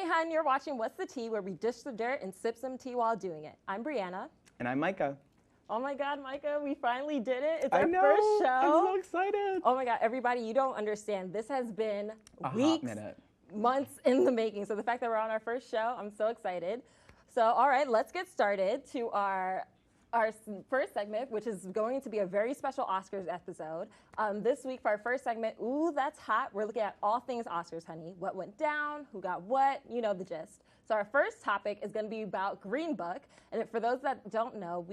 hun, you're watching What's the Tea, where we dish the dirt and sip some tea while doing it. I'm Brianna. And I'm Micah. Oh my God, Micah, we finally did it. It's I our know, first show. I'm so excited. Oh my God, everybody, you don't understand. This has been weeks, months in the making. So the fact that we're on our first show, I'm so excited. So, all right, let's get started to our first segment, which is going to be a very special Oscars episode. This week for our first segment, Ooh, That's Hot, we're looking at all things Oscars, honey. What went down, who got what, you know the gist. So our first topic is going to be about Green Book. And for those that don't know,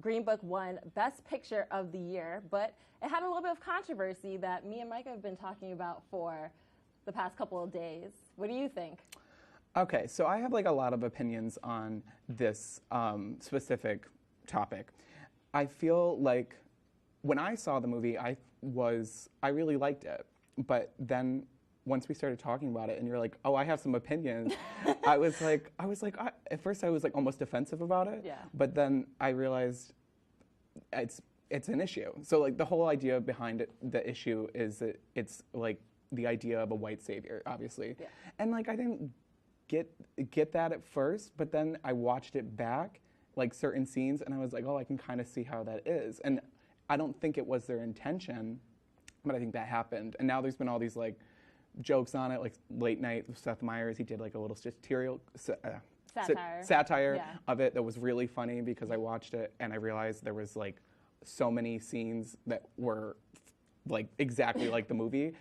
Green Book won Best Picture of the Year, but it had a little bit of controversy that me and Micah have been talking about for the past couple of days. What do you think? Okay, so I have like a lot of opinions on this specific topic. I feel like when I saw the movie, I really liked it, but then once we started talking about it and you're like, oh, I have some opinions, at first I was like almost defensive about it, yeah. But then I realized it's an issue. So like the whole idea behind it, the issue is that it's like the idea of a white savior, obviously. Yeah. And like I didn't get that at first, but then I watched it back, like certain scenes, and I was like, oh, I can kind of see how that is. And I don't think it was their intention, but I think that happened. And now there's been all these like jokes on it, like Late Night with Seth Meyers. He did like a little satire of it that was really funny because I watched it and I realized there was like so many scenes that were like exactly like the movie.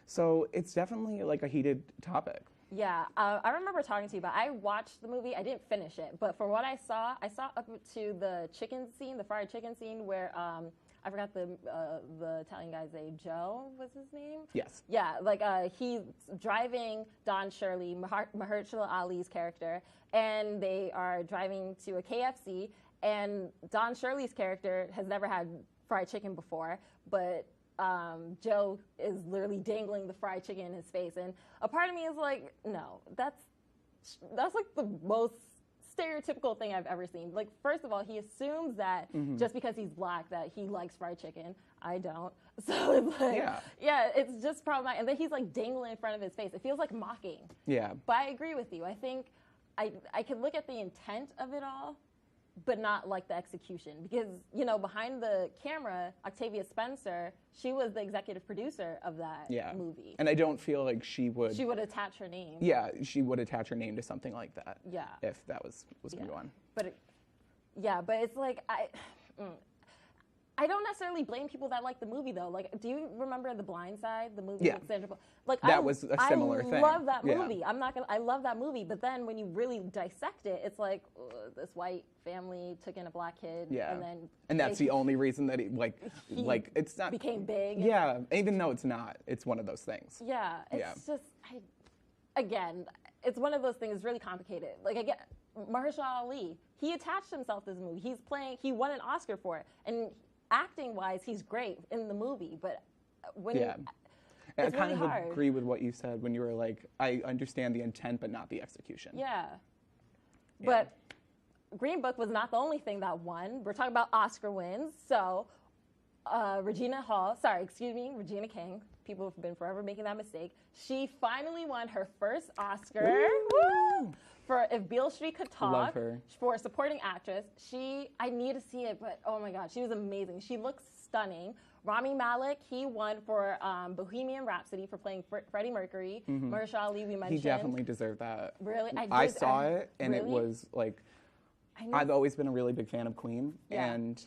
So it's definitely like a heated topic. Yeah, I remember talking to you about it. I watched the movie. I didn't finish it, but from what I saw up to the chicken scene, the fried chicken scene, where I forgot the Italian guy's name. Joe was his name? Yes. Yeah, like he's driving Don Shirley, Mahershala Ali's character, and they are driving to a KFC, and Don Shirley's character has never had fried chicken before, but Joe is literally dangling the fried chicken in his face, and a part of me is like, no, that's like the most stereotypical thing I've ever seen. Like, first of all, he assumes that just because he's black that he likes fried chicken. I don't. So it's like, yeah, it's just problematic. And then he's like dangling in front of his face. It feels like mocking. Yeah. But I agree with you. I think I can look at the intent of it all, but not like the execution. Because, you know, behind the camera, Octavia Spencer, she was the executive producer of that movie. And I don't feel like she would attach her name. Yeah, she would attach her name to something like that. Yeah. If that was going to go on. But it's like, I don't necessarily blame people that like the movie, though. Like, do you remember The Blind Side, the movie with Sandra Bullock? Like, that was a similar thing. I love that movie. I love that movie. But then when you really dissect it, it's like this white family took in a black kid, and that's the only reason that he it's not became big. Yeah, even though it's not, it's one of those things. Yeah, it's just again, it's one of those things. Really complicated. Like again, Mahershala Ali, he attached himself to this movie. He won an Oscar for it, and acting-wise, he's great in the movie, but when I kind of agree with what you said when you were like, I understand the intent, but not the execution. Yeah. But Green Book was not the only thing that won. We're talking about Oscar wins. So Regina King, people have been forever making that mistake. She finally won her first Oscar. Woo! For If Beale Street Could Talk. Love her. For supporting actress. I need to see it, but oh my God, she was amazing. She looks stunning. Rami Malek, he won for Bohemian Rhapsody for playing Freddie Mercury. Mahershala Ali, we mentioned. He definitely desered that. Really? I saw it, and it was like, I've always been a really big fan of Queen, and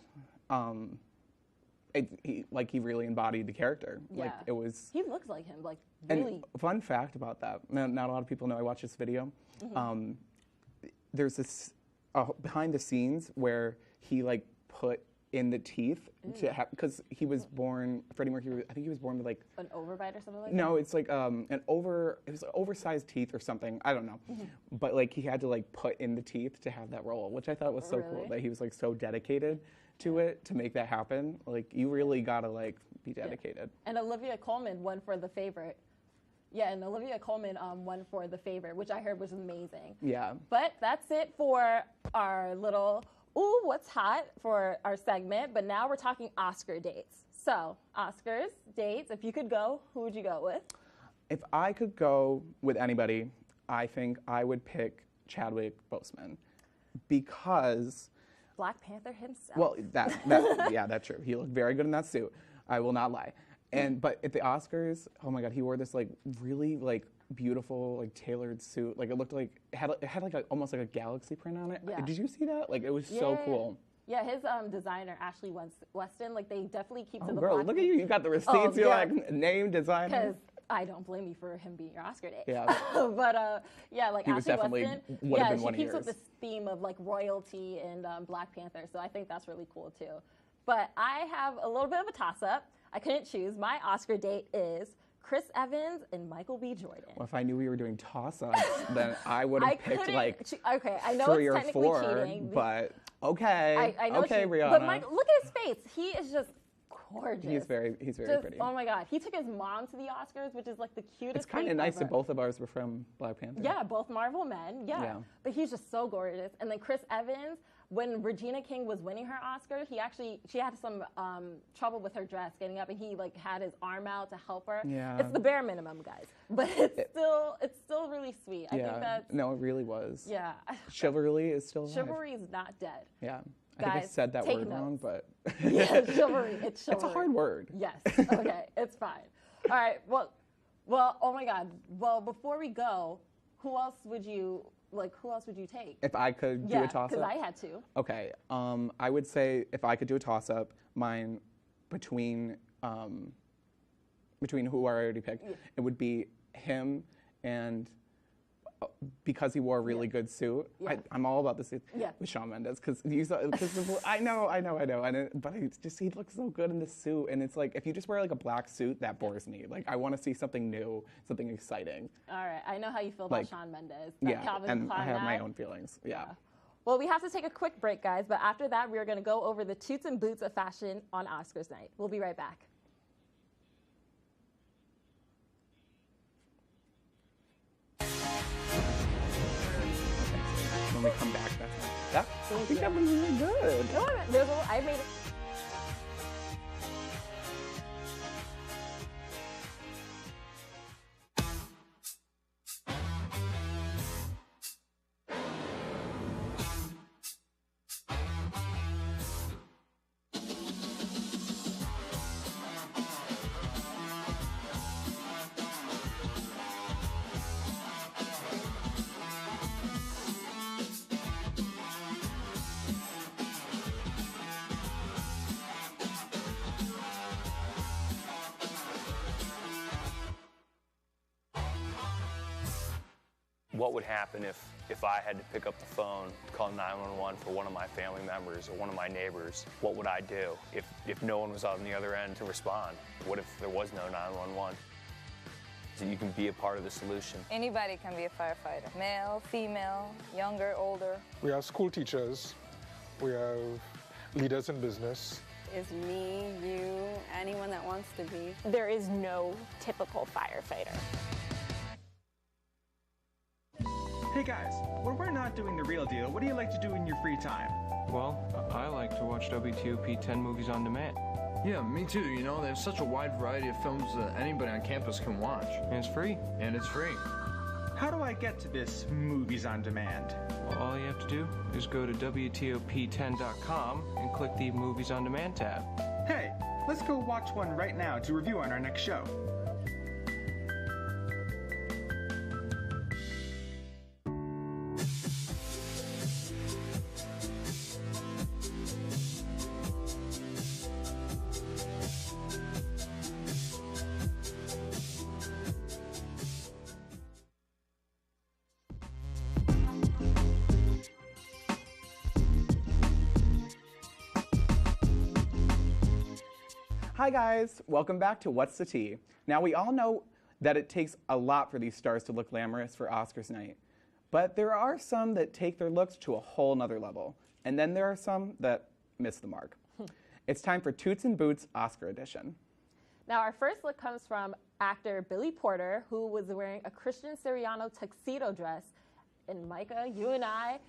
he really embodied the character. Yeah. Like it was. He looks like him, like really. And fun fact about that, not a lot of people know. I watched this video. There's this behind the scenes where he like put in the teeth to have, because he was born, Freddie Mercury, I think he was born with like an overbite or something like that. No, it's like it was oversized teeth or something. I don't know, but like he had to like put in the teeth to have that role, which I thought was so cool that he was like so dedicated to it to make that happen. Like you really gotta like be dedicated. Yeah. And Olivia Colman won for The Favorite. Yeah, and Olivia Colman won for The Favorite, which I heard was amazing. Yeah. But that's it for our little Ooh, What's Hot for our segment. But now we're talking Oscar dates. So, Oscars, dates, if you could go, who would you go with? If I could go with anybody, I think I would pick Chadwick Boseman because Black Panther himself. Well, yeah, that's true. He looked very good in that suit. I will not lie. But at the Oscars, oh my God, he wore this like really like beautiful like tailored suit. Like it looked like it had like almost like a galaxy print on it. Yeah. Did you see that? Like it was so cool. Yeah, his designer Ashley Weston, like they definitely keep to the girl, Black. Look at you! You got the receipts. You're like name designer. Because I don't blame you for him being your Oscar date. Yeah. But yeah, like he was Ashley definitely Weston. Would have been she one of keeps yours. with this theme of like royalty and Black Panther, so I think that's really cool too. But I have a little bit of a toss-up. I couldn't choose. My Oscar date is Chris Evans and Michael B. Jordan. Well, if I knew we were doing toss-ups, then I would have picked like okay, I know 3 it's or technically 4, cheating. But okay, I know okay, Rihanna. But Mike, look at his face. He is just gorgeous. He's very pretty. Oh my God, he took his mom to the Oscars, which is like the cutest. It's kind of nice that both of ours were from Black Panther. Yeah, both Marvel men. Yeah, but he's just so gorgeous. And then Chris Evans, when Regina King was winning her Oscar, she had some trouble with her dress getting up, and he like had his arm out to help her. Yeah, it's the bare minimum, guys, but it's still really sweet. I think that no, it really was. Yeah, chivalry is still alive. Chivalry is not dead. Yeah. Guys, I think I said that word notes. wrong, but yeah, chivalry. It's chivalry. It's a hard word. Yes. Okay. It's fine. All right. Well. Oh my God. Well, before we go, who else would you take? If I could do a toss-up? because I had to. Okay. I would say if I could do a toss-up, mine between who I already picked, it would be him and. Because he wore a really good suit, I'm all about the suit with Shawn Mendes. Because I know, but he looks so good in the suit, and it's like if you just wear like a black suit, that bores me. Like I want to see something new, something exciting. All right, I know how you feel about Shawn Mendes. And I have my own feelings. Yeah. Well, we have to take a quick break, guys, but after that, we're going to go over the toots and boots of fashion on Oscars night. We'll be right back. When we come back, I think that was really good. No, I made it. What would happen if I had to pick up the phone, call 911 for one of my family members or one of my neighbors? What would I do if no one was on the other end to respond? What if there was no 911? So you can be a part of the solution. Anybody can be a firefighter. Male, female, younger, older. We have school teachers. We have leaders in business. Is me, you, anyone that wants to be. There is no typical firefighter. Hey guys, when we're not doing The Real Deal, what do you like to do in your free time? Well, I like to watch WTOP 10 movies on demand. Yeah, me too. You know, there's such a wide variety of films that anybody on campus can watch. And it's free. And it's free. How do I get to this movies on demand? Well, all you have to do is go to WTOP10.com and click the Movies on Demand tab. Hey, let's go watch one right now to review on our next show. Hi guys, welcome back to What's the Tea? Now we all know that it takes a lot for these stars to look glamorous for Oscars night, but there are some that take their looks to a whole nother level, and then there are some that miss the mark. It's time for Toots and Boots Oscar edition. Now our first look comes from actor Billy Porter, who was wearing a Christian Siriano tuxedo dress, and Micah, you and I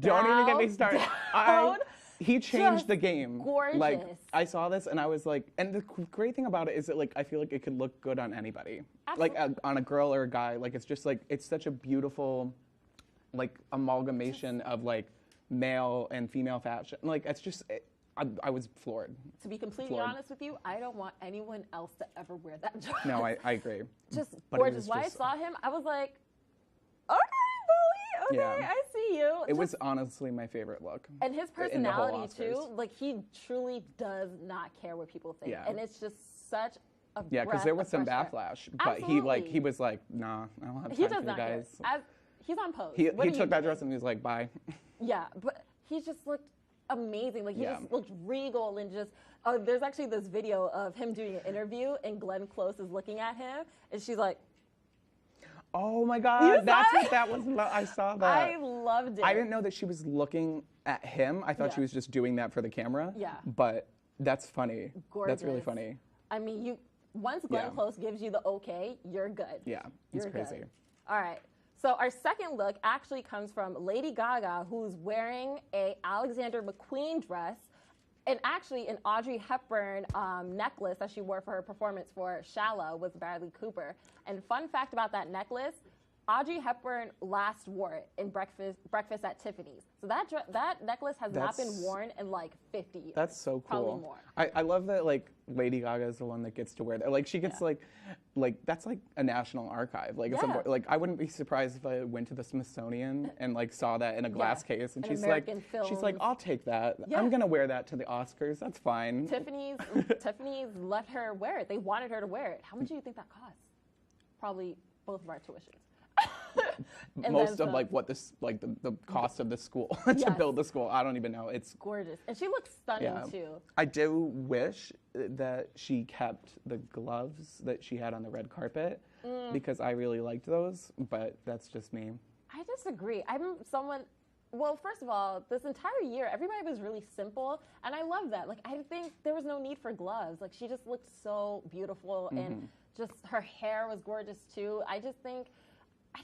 Don't even get me started. He changed Just the game. gorgeous. Like, I saw this and I was like, and the great thing about it is that, like, I feel like it could look good on anybody. Absolutely. Like, on a girl or a guy. Like, it's just, like, it's such a beautiful, like, amalgamation of, like, male and female fashion. Like, it's just, I was floored. To be completely honest with you, I don't want anyone else to ever wear that dress. No, I agree. Just But gorgeous. When I saw him, I was like, okay, Billy, okay, Yeah. I see you. It was honestly my favorite look. And his in the whole personality too, Oscars. like he truly does not care what people think. Yeah. And it's just such a Yeah, because there was some fresh air. backlash, but he Absolutely. was like, nah, I don't have time He for does you not care. guys. He's on pose. He What are you took that doing? dress and he was like, bye. Yeah, but he just looked amazing. Like he Yeah. just looked regal and just. Oh, there's actually this video of him doing an interview and Glenn Close is looking at him and she's like, Oh my You God, saw that's it? what that was. I saw that. I loved it. I didn't know that she was looking at him. I thought Yeah. she was just doing that for the camera. Yeah. But that's funny. Gorgeous. That's really funny. I mean, once Glenn Yeah. Close gives you the okay, you're good. Yeah, it's You're crazy. good. All right. So our second look actually comes from Lady Gaga, who's wearing a Alexander McQueen dress, and actually an Audrey Hepburn necklace that she wore for her performance for Shallow with Bradley Cooper. And fun fact about that necklace, Audrey Hepburn last wore it in Breakfast at Tiffany's. So that necklace has not been worn in like 50 years. That's so cool. Probably more. I love that, like, Lady Gaga is the one that gets to wear that. Like, she gets like that's like a national archive. Like, it's Yeah. like I wouldn't be surprised if I went to the Smithsonian and like saw that in a glass case, and An she's American like, I'll take that. Yeah. I'm gonna wear that to the Oscars. That's fine. Tiffany's let her wear it. They wanted her to wear it. How much do you think that cost? Probably both of our tuitions. And Most then of like some. what this like the cost of the school Yes. to build the school. I don't even know. It's Gorgeous. And she looks stunning yeah. too. I do wish that she kept the gloves that she had on the red carpet because I really liked those, but that's just me. I disagree. Well, first of all, this entire year, everybody was really simple, and I love that. Like, I think there was no need for gloves. Like, she just looked so beautiful, and just her hair was gorgeous too. I just think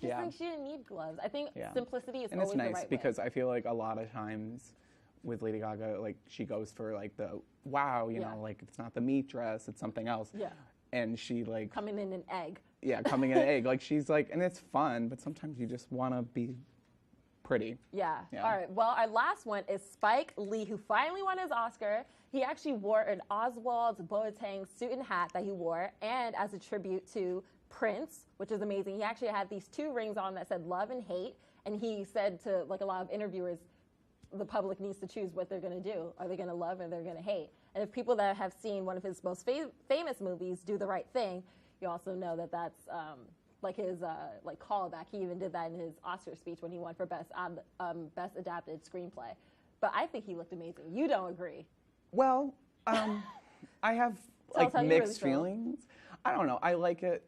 she didn't need gloves. I think simplicity is and always it's nice the right because way. I feel like a lot of times with Lady Gaga, like she goes for like the wow, you know, like it's not the meat dress, it's something else. Yeah. And she like Coming in an egg. Yeah, coming in an egg. Like she's like, and it's fun, but sometimes you just want to be pretty. Yeah. Yeah. All right. Well, our last one is Spike Lee, who finally won his Oscar. He actually wore an Oswald Boateng suit and hat that he wore, and as a tribute to Prince, which is amazing. He actually had these 2 rings on that said love and hate, and he said to like a lot of interviewers, the public needs to choose what they're going to do. Are they going to love or they're going to hate? And if people that have seen one of his most famous movies, Do the Right Thing, you also know that that's like his like callback. He even did that in his Oscar speech when he won for best adapted screenplay. But I think he looked amazing. You don't agree? Well, I have Tell us like how you mixed really feel. feelings. I don't know. I like it.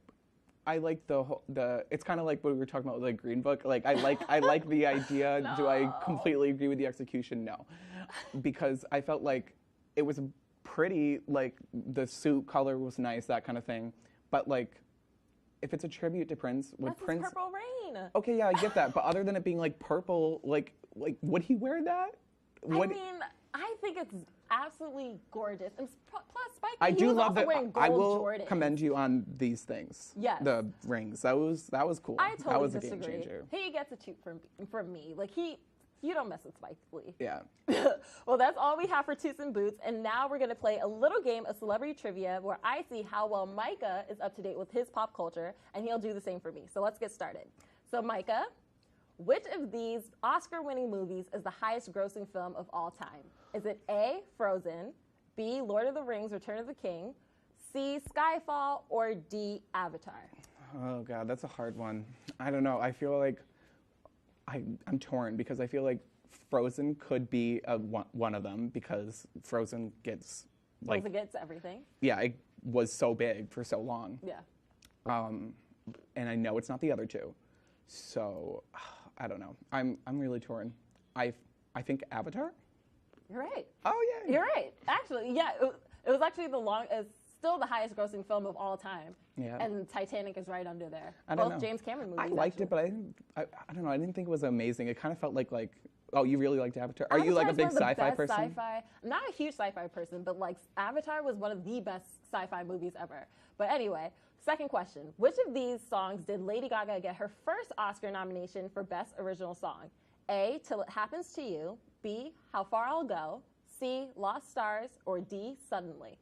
I like the. It's kind of like what we were talking about with like Green Book. Like I like the idea. No. Do I completely agree with the execution? No, because I felt like it was pretty. Like the suit color was nice, that kind of thing. But like, if it's a tribute to Prince, would That's Prince? his Purple Rain. Okay, yeah, I get that. But other than it being like purple, like would he wear that? I mean, I think it's absolutely gorgeous. And plus, Spike Lee, I he do was love also that. wearing gold I will Jordans. commend you on these things. Yes. The rings. That was cool. I that totally was a disagree. game changer. He gets a toot from me. Like you don't mess with Spike Lee. Yeah. Well, that's all we have for Toots and Boots, and now we're gonna play a little game of celebrity trivia where I see how well Micah is up to date with his pop culture, and he'll do the same for me. So let's get started. So Micah, which of these Oscar-winning movies is the highest-grossing film of all time? Is it A, Frozen, B, Lord of the Rings, Return of the King, C, Skyfall, or D, Avatar? Oh God, that's a hard one. I don't know. I feel like I'm torn because I feel like Frozen could be one of them because Frozen gets like Frozen gets everything. yeah, it was so big for so long. Yeah. And I know it's not the other two, so I don't know. I'm really torn. I think Avatar. You're right. Oh yeah. You're right. Actually, yeah, it was actually it's still the highest grossing film of all time. Yeah. And Titanic is right under there. I don't Both know. James Cameron movies. I liked actually. it, but I don't know. I didn't think it was amazing. It kind of felt like Oh, you really liked Avatar? Are you like a big sci-fi person? Sci-fi. I'm not a huge sci-fi person, but like Avatar was one of the best sci-fi movies ever. But anyway, second question. Which of these songs did Lady Gaga get her first Oscar nomination for Best Original Song? A, Till It Happens to You. B, How Far I'll Go. C, Lost Stars. Or D, Suddenly.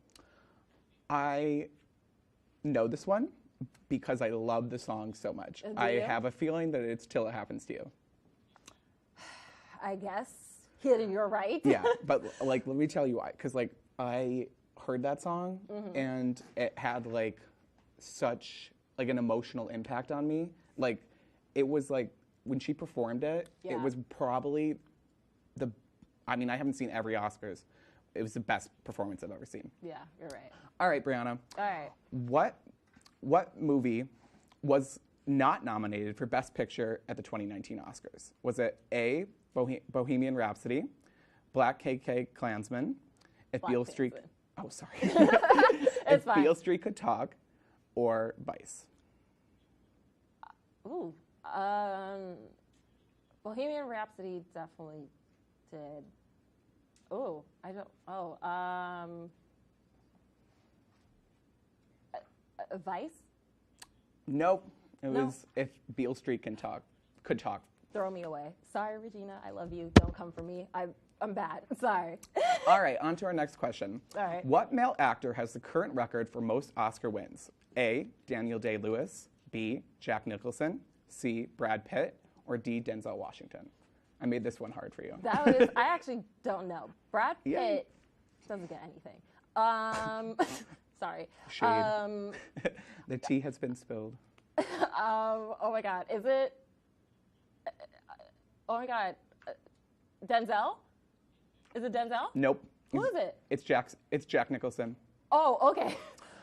I know this one because I love the song so much. I have a feeling that it's Till It Happens to You. I guess you're right. Yeah, but like, let me tell you why. Because like, I heard that song and it had like such like an emotional impact on me. Like, it was like when she performed it, it was probably I mean, I haven't seen every Oscars. It was the best performance I've ever seen. Yeah, you're right. All right, Brianna. All right. What movie was not nominated for Best Picture at the 2019 Oscars? Was it A, Bohemian Rhapsody, Black KK Klansman, If Beale Street... Oh, sorry. If Beale Street Could Talk, or Vice? Ooh. Bohemian Rhapsody definitely did. Oh, I don't... Oh, Vice? Nope. It was If Beale Street Could Talk. Throw me away. Sorry, Regina. I love you. Don't come for me. I'm bad. Sorry. All right, on to our next question. All right. What male actor has the current record for most Oscar wins? A, Daniel Day-Lewis. B, Jack Nicholson. C, Brad Pitt. Or D, Denzel Washington. I made this one hard for you. I actually don't know. Brad Pitt doesn't get anything. Sorry. Shade. The tea has been spilled. Oh my God. Is it? Oh my God. Denzel? Is it Denzel? Nope. Who is it? It's Jack Nicholson. Oh, okay.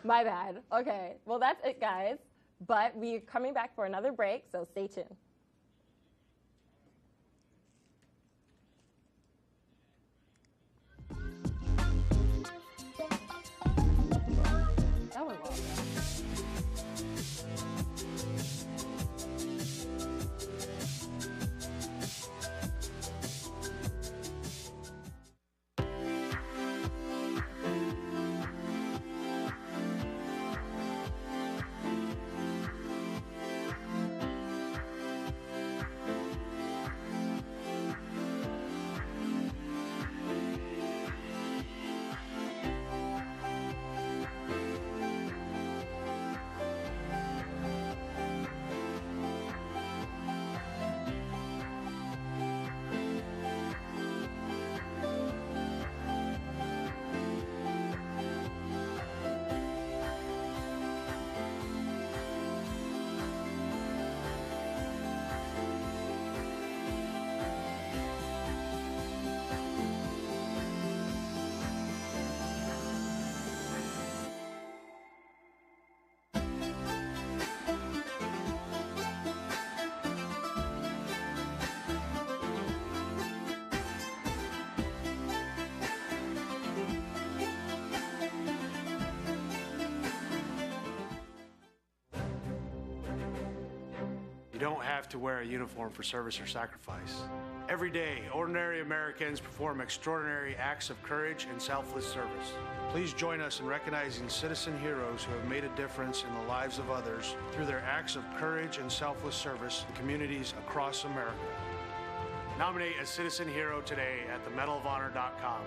My bad. Okay. Well, that's it, guys. But we're coming back for another break, so stay tuned. That went well. You don't have to wear a uniform for service or sacrifice. Every day, ordinary Americans perform extraordinary acts of courage and selfless service. Please join us in recognizing citizen heroes who have made a difference in the lives of others through their acts of courage and selfless service in communities across America. Nominate a citizen hero today at themedalofhonor.com.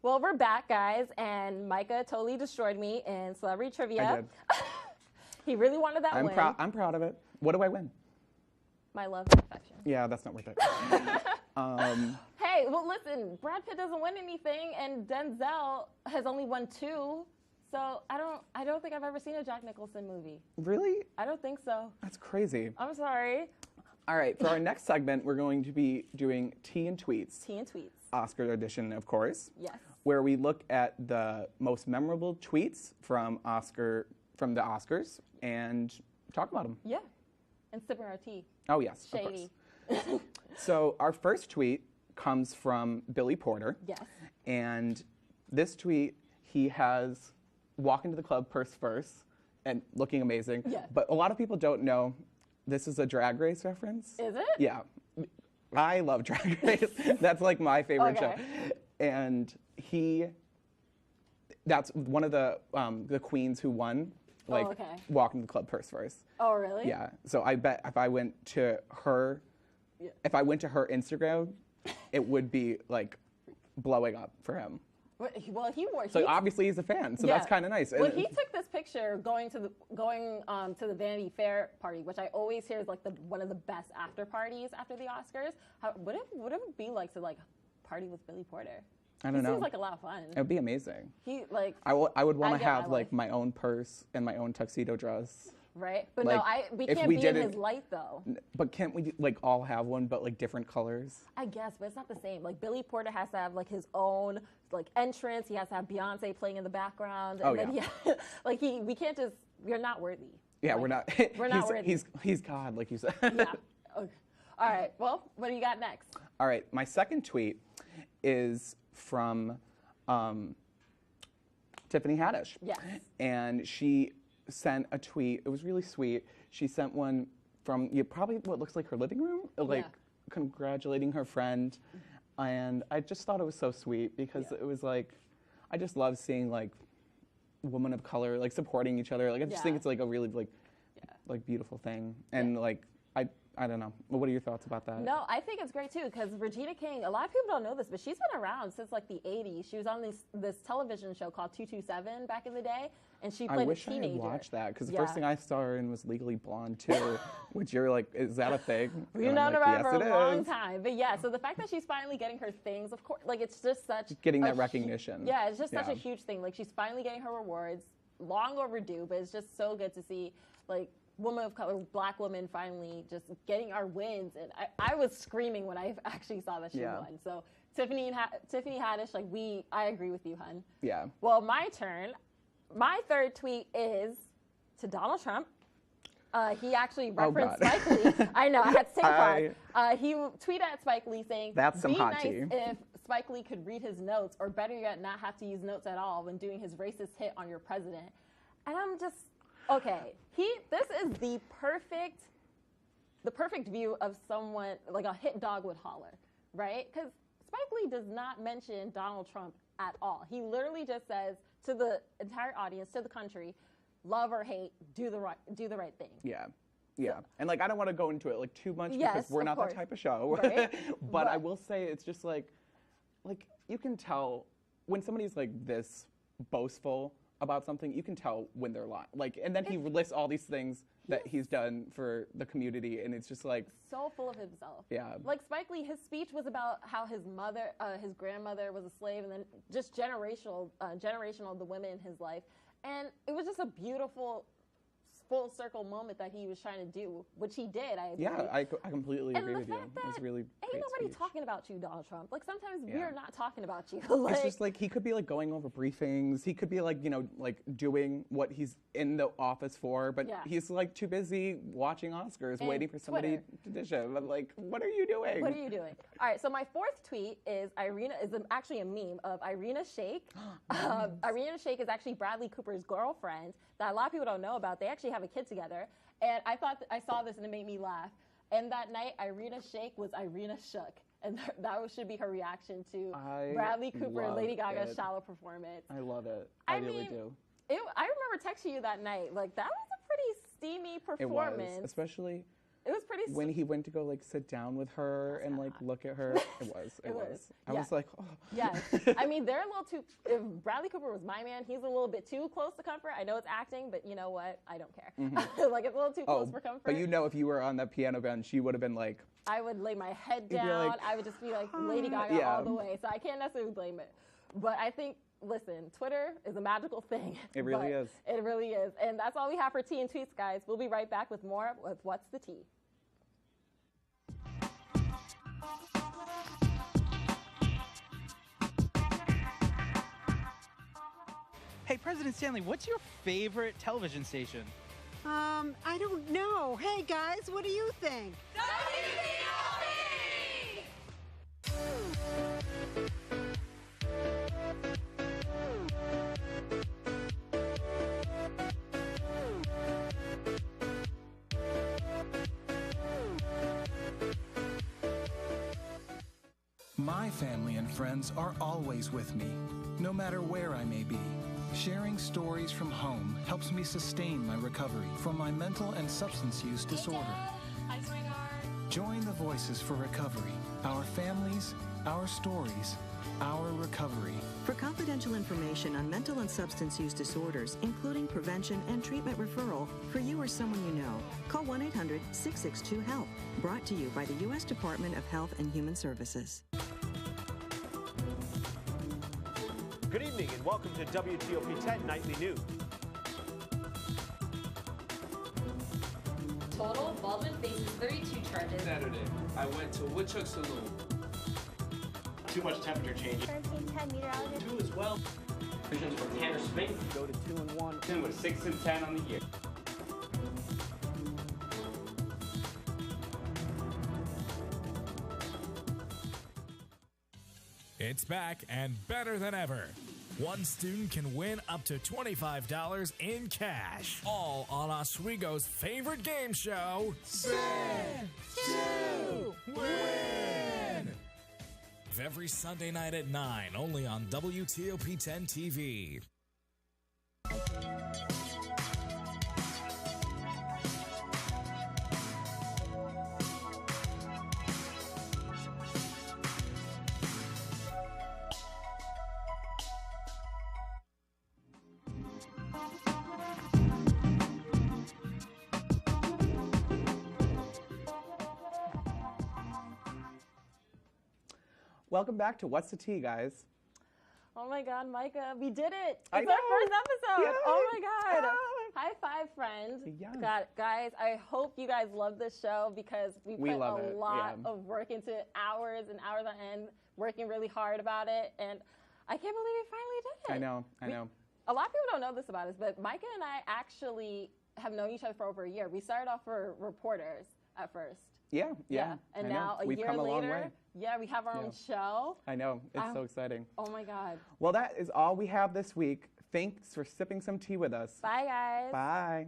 Well, we're back, guys, and Micah totally destroyed me in Celebrity Trivia. I did. He really wanted that win. I'm proud of it. What do I win? My love and affection. Yeah, that's not worth it. Hey, well, listen, Brad Pitt doesn't win anything, and Denzel has only won 2. So I don't think I've ever seen a Jack Nicholson movie. Really? I don't think so. That's crazy. I'm sorry. All right, for our next segment, we're going to be doing Tea and Tweets. Tea and Tweets. Oscar edition, of course. Yes. where we look at the most memorable tweets from the Oscars and talk about them. Yeah, and sipping our tea. Oh yes, Shady. of course. So our first tweet comes from Billy Porter. Yes. And this tweet, he has walk into the club purse first and looking amazing. Yeah. But a lot of people don't know this is a Drag Race reference. Is it? Yeah. I love Drag Race. That's like my favorite show. And that's one of the queens who won, walked into the club purse first. Oh, really? Yeah. So I bet if I went to her Instagram, it would be like blowing up for him. Well, So obviously he's a fan, so that's kind of nice. When he took this picture going to the Vanity Fair party, which I always hear is like one of the best after parties after the Oscars. What would it be like to party with Billy Porter? I don't know. Seems like a lot of fun. It would be amazing. I would want to have like my own purse and my own tuxedo dress. Right, but like, we can't be in his light though. But can't we all have one, but like different colors? I guess, but it's not the same. Like Billy Porter has to have like his own entrance. He has to have Beyonce playing in the background. And we can't just. We're not worthy. Yeah, we're not. We're not worthy. He's God, like you said. Yeah. Okay. All right. Well, what do you got next? All right. My second tweet is from Tiffany Haddish. Yes. And she sent a tweet. It was really sweet. She sent one from probably what looks like her living room, congratulating her friend. And I just thought it was so sweet because it was like, I just love seeing like women of color like supporting each other. Like I just think it's like a really like beautiful thing. And like I don't know. What are your thoughts about that? No, I think it's great too because Regina King, a lot of people don't know this, but she's been around since like the 80s. She was on this television show called 227 back in the day, and she played a teenager. I wish I had watched that because the first thing I saw her in was Legally Blonde too, which you're like, is that a thing? We've known around for a long time, but yeah. So the fact that she's finally getting her things, of course, like it's just such getting that recognition. Yeah, it's just such a huge thing. Like she's finally getting her rewards, long overdue, but it's just so good to see like. Woman of color, black woman, finally just getting our wins, and I was screaming when I actually saw that she won. So Tiffany Haddish, I agree with you, hun. Yeah. Well, my turn. My third tweet is to Donald Trump. He actually referenced Spike Lee. I know, I had to take a pause. He tweeted at Spike Lee saying, "That's some hot tea. Be nice if Spike Lee could read his notes, or better yet, not have to use notes at all when doing his racist hit on your president." And I'm just. Okay, this is the perfect view of someone, like a hit dog would holler, right? Because Spike Lee does not mention Donald Trump at all. He literally just says to the entire audience, to the country, love or hate, do the right thing. Yeah. Yeah, and like I don't want to go into it like too much because we're not that type of show. Right? but I will say it's just like you can tell when somebody's like this boastful about something, you can tell when they're lying. Like, and then he lists all these things that he's done for the community, and it's just like so full of himself. Yeah. Like Spike Lee, his speech was about how his grandmother was a slave, and then just generational the women in his life, and it was just a beautiful full circle moment that he was trying to do, which he did. I agree. Yeah, I completely agree with you. It was really ain't nobody talking about you, Donald Trump. Like sometimes we're not talking about you. It's just like he could be like going over briefings. He could be like like doing what he's in the office for, but he's like too busy watching Oscars, and waiting for somebody to dish him. I'm like, what are you doing? What are you doing? All right. So my fourth tweet is actually a meme of Irina Shayk. Irina Shayk is actually Bradley Cooper's girlfriend that a lot of people don't know about. They actually have a kid together, and I thought I saw this and it made me laugh. And that night, Irina Shayk was Irina shook, and that should be her reaction to Bradley Cooper and Lady Gaga's shallow performance. I love it. I really do. I remember texting you that night. Like that was a pretty steamy performance. It was, especially. It was pretty. When he went to go like sit down with her and like look at her, it was. I was like, oh. Yeah. I mean, they're a little too. If Bradley Cooper was my man, he's a little bit too close to comfort. I know it's acting, but you know what? I don't care. Mm-hmm. Like it's a little too close for comfort. But if you were on that piano bench, you would have been like. I would lay my head down. I would just be like Lady Gaga all the way. So I can't necessarily blame it. But I think. Listen, Twitter is a magical thing. It really is. It really is. And that's all we have for Tea and Tweets, guys. We'll be right back with more with What's the Tea? Hey, President Stanley, what's your favorite television station? I don't know. Hey, guys, what do you think? My family and friends are always with me, no matter where I may be. Sharing stories from home helps me sustain my recovery from my mental and substance use disorder. Hi, sweetheart. Join the Voices for Recovery. Our families, our stories, our recovery. For confidential information on mental and substance use disorders, including prevention and treatment referral for you or someone you know, call 1-800-662-HELP. Brought to you by the U.S. Department of Health and Human Services. Good evening and welcome to WTOP 10 Nightly News. Total, Baldwin faces 32 charges. Saturday, I went to Woodchuck Saloon. Too much temperature change. Hurricane 10 meteorologist. 2 as well. Visions from Tanner Spink. Go to 2 and 1. 10 with 6 and 10 on the year. It's back and better than ever. One student can win up to $25 in cash. All on Oswego's favorite game show, Spin to Win! Every Sunday night at 9, only on WTOP 10 TV. Welcome back to What's the Tea, guys? Oh my God, Micah, we did it! I It's know. our first episode. Yay. Oh my God! Ah. High five, friends. Yes. God, guys, I hope you guys love this show because we put love a it, lot yeah. of work into it, hours and hours on end, working really hard about it, and I can't believe we finally did it. I know. A lot of people don't know this about us, but Micah and I actually have known each other for over a year. We started off for reporters at first. Yeah. And I know. now We've year come a long way. later, we have our own show. I know. It's so exciting. Oh my God. Well, that is all we have this week. Thanks for sipping some tea with us. Bye, guys. Bye.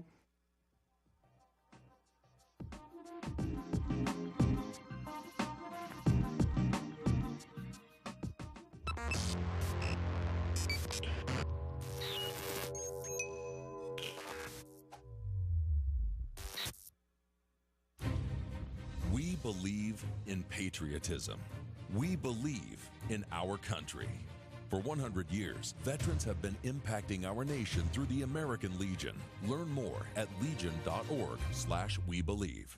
We believe in patriotism. We believe in our country. For 100 years, veterans have been impacting our nation through the American Legion. Learn more at legion.org/webelieve.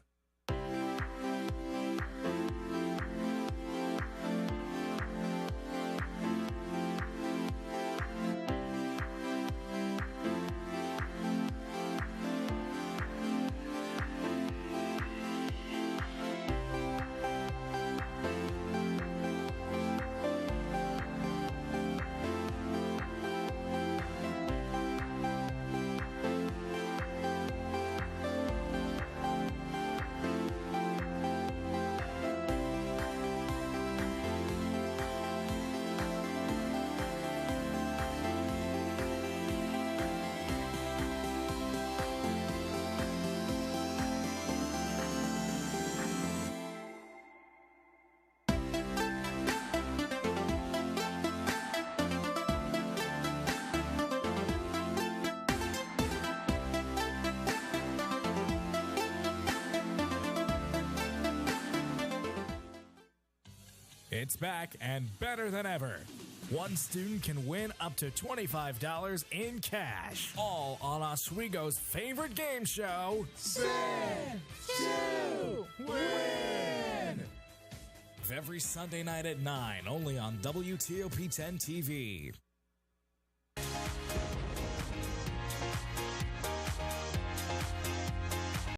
It's back and better than ever. One student can win up to $25 in cash. All on Oswego's favorite game show, Spin to Win! Every Sunday night at 9, only on WTOP 10 TV.